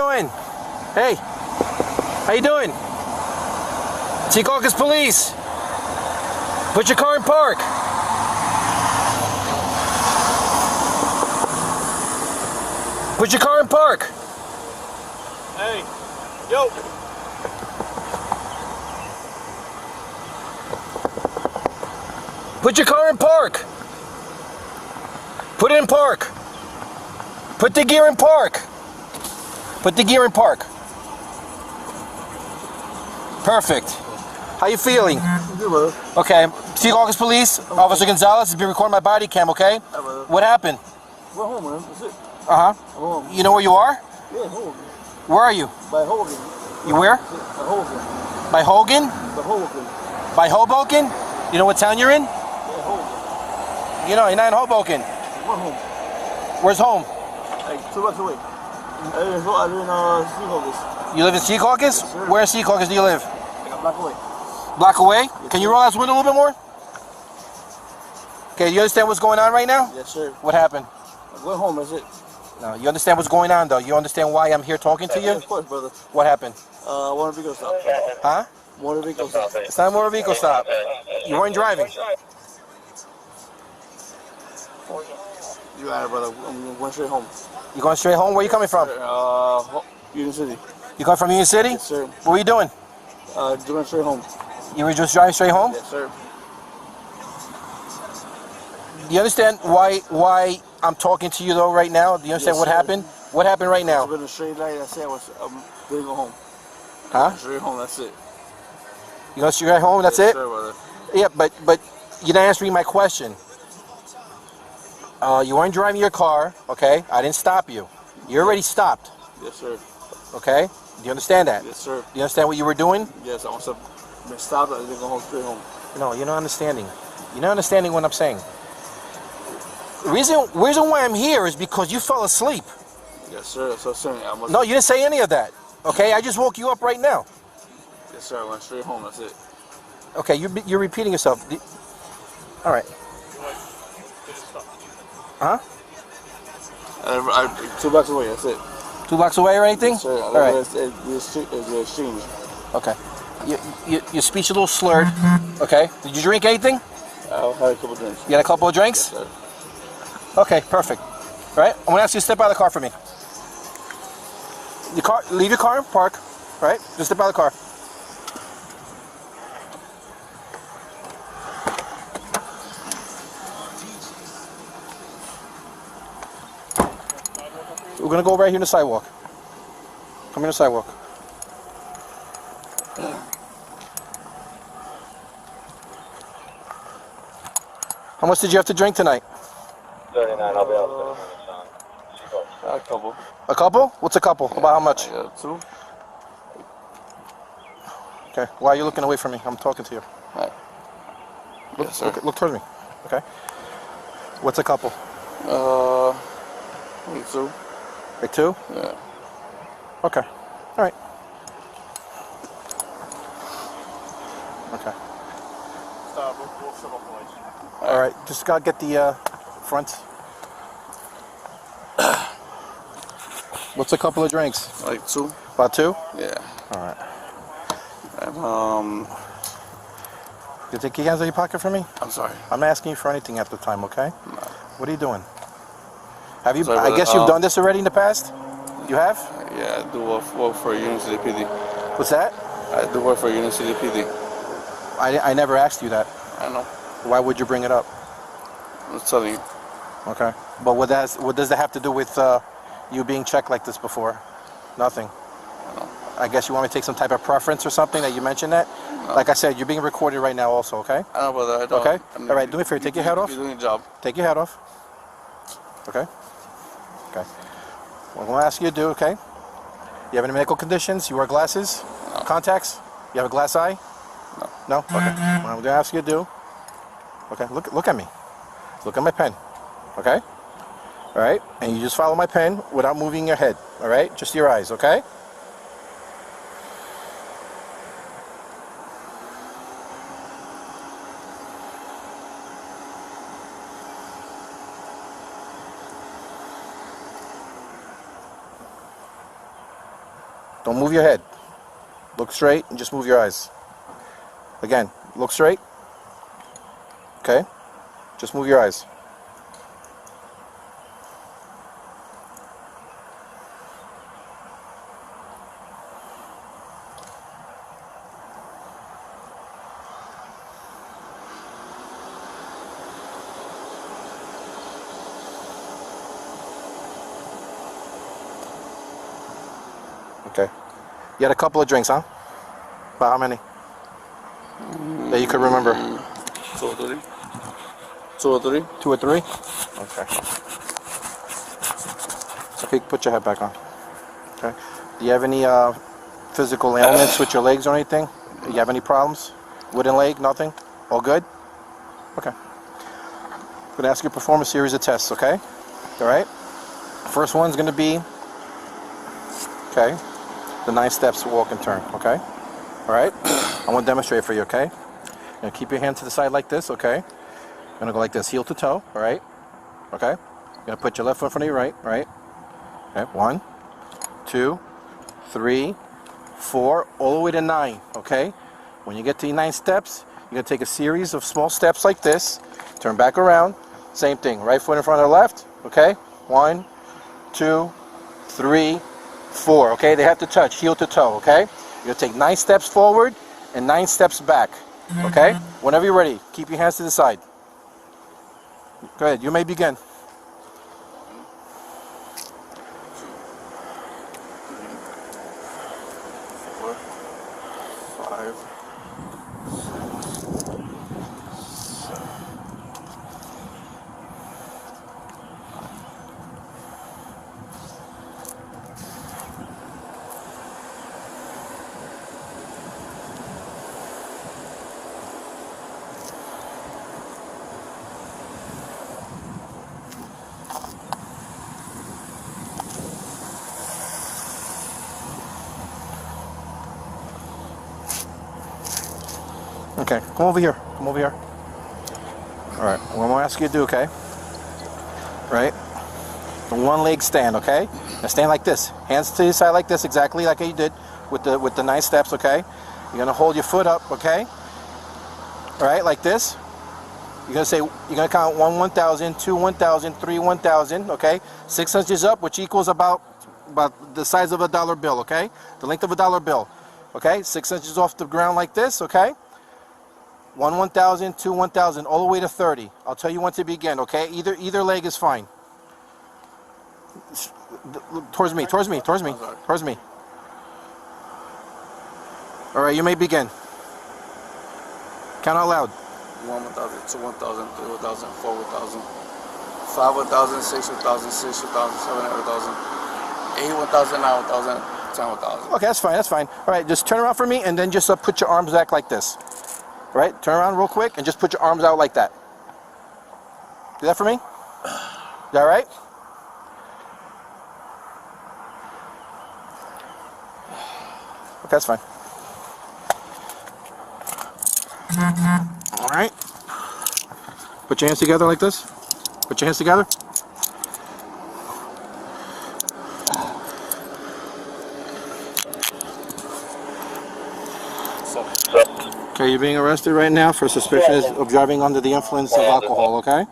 Doing? Hey, how you doing? Secaucus Police. Put your car in park. Put your car in park. Hey, yo. Put your car in park. Put it in park. Put the gear in park. Put the gear in park. Perfect. How you feeling? Good, brother. Okay. Secaucus Police, Officer Gonzalez has been recording my body cam, okay? Brother. What happened? We're home, man. That's it. Uh-huh. I'm home. You know where you are? Yeah, home. Where are you? By Hogan. You where? By Hogan. By Hogan? By Hogan. By Hoboken? You know what town you're in? Yeah, Hogan. You know, you're not in Hoboken. We're home. Where's home? Like 2 blocks away. I live in Secaucus. You live in Secaucus? Yes, sir. Where in Secaucus do you live? Like a block away. Block away? Yes, Can you sir. roll out this window a little bit more? Okay, you understand what's going on right now? Yes, sir. What happened? I'm going home, that's it. No, you understand what's going on though? You understand why I'm here talking to you? Of course, brother. What happened? Motor vehicle stop. Huh? Motor vehicle stop. It's not a motor vehicle stop. You weren't driving. You got it, brother. I'm going straight home. You going straight home? Where you coming from? Union City. You coming from Union City? Yes, sir. What were you doing? Going straight home. You were just driving straight home? Yes, sir. Do you understand why I'm talking to you though right now? Do you understand Yes, what sir. happened? What happened right now? I've been a straight light. I said I'm going to go home. Huh? Straight home. That's it. You going straight home? That's Yes, it? Sir, brother. Yeah, but you're not answering my question. You weren't driving your car, okay? I didn't stop you. You already stopped, Yes, sir. okay? Do you understand that? Yes, sir. Do you understand what you were doing? Yes, I want to stop. I didn't go home straight home. No, you're not understanding. You're not understanding what I'm saying. The reason why I'm here is because you fell asleep. Yes, sir. So, sir, I must. No, you didn't say any of that, okay? I just woke you up right now. Yes, sir. I went straight home. That's it. Okay, you're repeating yourself. All right. Huh? 2 blocks away. That's it. 2 blocks away or anything? Yes, sir. All right. The exchange. Okay. Your speech a little slurred. Okay. Did you drink anything? I'll have a couple drinks. You had a couple of drinks? Yes, sir. Okay, perfect. All right. I'm gonna ask you to step out of the car for me. Leave your car in park. All right. Just step out of the car. We're gonna go right here on the sidewalk. Come here on the sidewalk. How much did you have to drink tonight? 39. I'll be out there. A couple. A couple? What's a couple? Yeah. About how much? 2. Okay. Why are you looking away from me? I'm talking to you. All right. Look, Yes, sir. look towards me. Okay. What's a couple? 2. Like 2? Yeah. Okay. All right. Okay. All right. Just gotta get the front. What's a couple of drinks? Like 2. About 2? Yeah. All right. And, You take your hands out of your pocket for me? I'm sorry. I'm asking you for anything at the time, okay? No. What are you doing? Have you? Sorry, I brother. guess you've done this already in the past. You have? Yeah, I do work for Union City PD. What's that? I do work for Union City PD. I never asked you that. I know. Why would you bring it up? I'm just telling you. Okay. But what does that have to do with you being checked like this before? Nothing. No. I guess you want me to take some type of preference or something that you mentioned that? No. Like I said, you're being recorded right now also, okay? I know, brother. I don't. Okay? All right, do me a favor. Take your hat off. You're doing your job. Take your hat off. Okay? Okay. What I'm going to ask you to do, okay? You have any medical conditions? You wear glasses? No. Contacts? You have a glass eye? No. No? Okay. What I'm going to ask you to do, okay, look at me. Look at my pen. Okay? All right? And you just follow my pen without moving your head. All right? Just your eyes, okay? Don't move your head. Look straight and just move your eyes. Again, look straight. Okay? Just move your eyes. Okay. You had a couple of drinks, huh? About how many? That you could remember? 2 or 3. 2 or 3. 2 or 3? Okay. Okay, put your head back on. Okay. Do you have any physical ailments with your legs or anything? Do you have any problems? Wooden leg? Nothing? All good? Okay. I'm going to ask you to perform a series of tests, okay? Alright? First one's going to be, okay, the 9 steps walk and turn, okay? Alright? I want to demonstrate for you, okay? You're going to keep your hand to the side like this, okay? You're going to go like this, heel to toe, alright? Okay? You're going to put your left foot in front of your right? Okay, 1, 2, 3, 4, all the way to 9, okay? When you get to 9 steps, you're going to take a series of small steps like this, turn back around, same thing, right foot in front of the left, okay? 1, 2, 3, 4, okay? They have to touch, heel to toe, okay? You're going to take 9 steps forward and 9 steps back, okay? Whenever you're ready, keep your hands to the side. Go ahead, you may begin. 4, 5, 7. Okay, come over here. Come over here. Alright, what I'm going to ask you to do, okay? Right? The 1 leg stand, okay? Now stand like this. Hands to your side like this, exactly like you did with the 9 steps, okay? You're going to hold your foot up, okay? Alright, like this. You're going to say, you're going to count 1, 1,000, 2, 1,000, 3, 1,000, okay? 6 inches up, which equals about the size of a dollar bill, okay? The length of a dollar bill, okay? 6 inches off the ground like this, okay? 1, 1,000, 2, 1,000, all the way to 30. I'll tell you when to begin, okay? Either leg is fine. Towards me. All right, you may begin. Count out loud. 1, 1,000, 2, 1,000, 3, 1,000, 4, 1,000, 5, 1,000, 6, 1,000, 7, 1,000, 8, 1,000, 9, 1,000, 10, 1,000. Okay, that's fine. All right, just turn around for me and then just put your arms back like this. All right, turn around real quick and just put your arms out like that. Do that for me? You all right? Okay, that's fine. All right. Put your hands together like this. Put your hands together. Okay, you're being arrested right now for suspicion of driving under the influence of alcohol, okay?